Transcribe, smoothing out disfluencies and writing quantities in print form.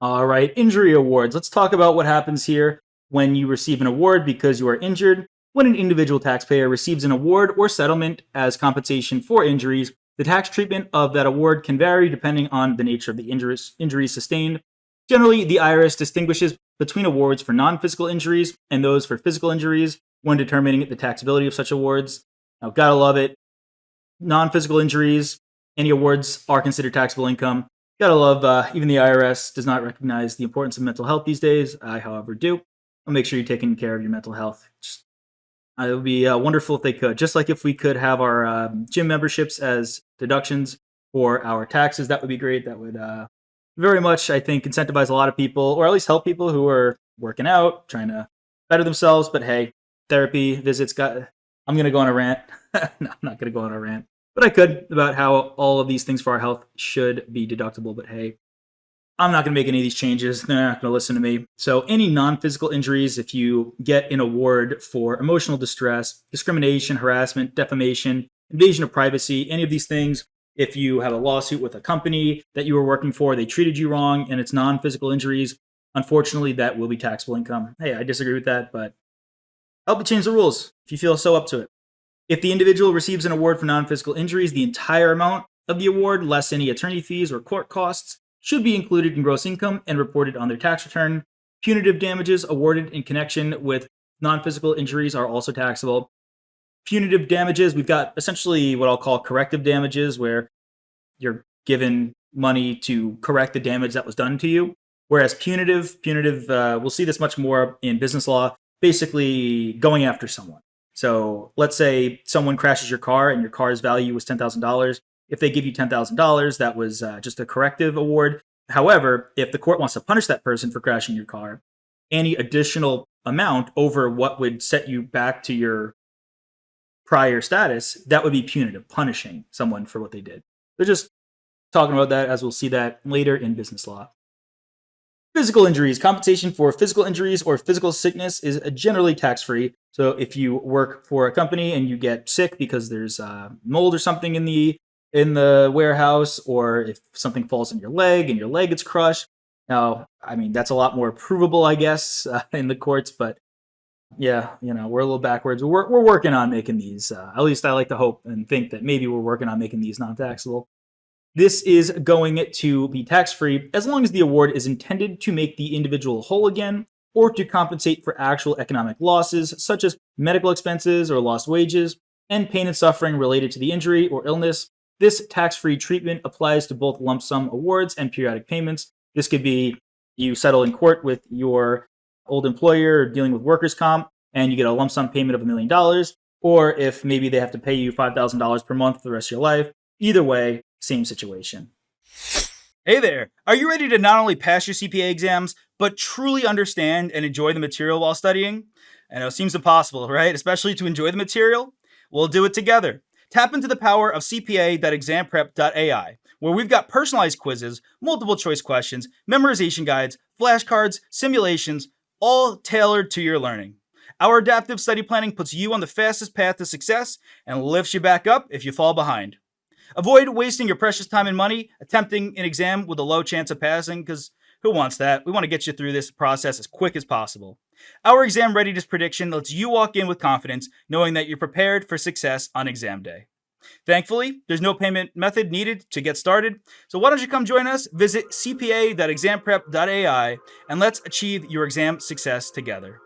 All right, injury awards. Let's talk about what happens here when you receive an award because you are injured. When an individual taxpayer receives an award or settlement as compensation for injuries, the tax treatment of that award can vary depending on the nature of the injuries sustained. Generally, the IRS distinguishes between awards for non physical injuries and those for physical injuries when determining the taxability of such awards. Now, gotta love it. Non physical injuries, any awards are considered taxable income. Gotta love, even the IRS does not recognize the importance of mental health these days. I, however, do. I'll make sure you're taking care of your mental health. It would be wonderful if they could. Just like if we could have our gym memberships as deductions for our taxes, that would be great. That would very much, I think, incentivize a lot of people, or at least help people who are working out, trying to better themselves. But hey, therapy visits got. I'm going to go on a rant. No, I'm not going to go on a rant. But I could about how all of these things for our health should be deductible. But hey, I'm not going to make any of these changes. They're not going to listen to me. So, any non physical injuries, if you get an award for emotional distress, discrimination, harassment, defamation, invasion of privacy, any of these things, if you have a lawsuit with a company that you were working for, they treated you wrong, and it's non physical injuries, unfortunately, that will be taxable income. Hey, I disagree with that, but help to change the rules if you feel so up to it. If the individual receives an award for non physical injuries, the entire amount of the award, less any attorney fees or court costs, should be included in gross income and reported on their tax return. Punitive damages awarded in connection with non physical injuries are also taxable. Punitive damages, we've got essentially what I'll call corrective damages, where you're given money to correct the damage that was done to you. Whereas punitive, we'll see this much more in business law, basically going after someone. So let's say someone crashes your car and your car's value was $10,000. If they give you $10,000, that was just a corrective award. However, if the court wants to punish that person for crashing your car, any additional amount over what would set you back to your prior status, that would be punitive, punishing someone for what they did. They're just talking about that as we'll see that later in business law. Physical injuries. Compensation for physical injuries or physical sickness is generally tax-free. So if you work for a company and you get sick because there's mold or something in the warehouse, or if something falls on your leg and your leg gets crushed, now, I mean, that's a lot more provable, I guess, in the courts. But yeah, we're a little backwards. We're working on making these. At least I like to hope and think that maybe we're working on making these non-taxable. This is going to be tax-free as long as the award is intended to make the individual whole again or to compensate for actual economic losses, such as medical expenses or lost wages, and pain and suffering related to the injury or illness. This tax-free treatment applies to both lump sum awards and periodic payments. This could be you settle in court with your old employer dealing with workers' comp, and you get a lump sum payment of $1 million, or if maybe they have to pay you $5,000 per month for the rest of your life. Either way, same situation. Hey there! Are you ready to not only pass your CPA exams, but truly understand and enjoy the material while studying? I know it seems impossible, right? Especially to enjoy the material? We'll do it together. Tap into the power of CPA.examprep.ai, where we've got personalized quizzes, multiple choice questions, memorization guides, flashcards, simulations, all tailored to your learning. Our adaptive study planning puts you on the fastest path to success and lifts you back up if you fall behind. Avoid wasting your precious time and money attempting an exam with a low chance of passing, because who wants that? We want to get you through this process as quick as possible. Our exam readiness prediction lets you walk in with confidence, knowing that you're prepared for success on exam day. Thankfully, there's no payment method needed to get started, so why don't you come join us? Visit cpa.examprep.ai and let's achieve your exam success together.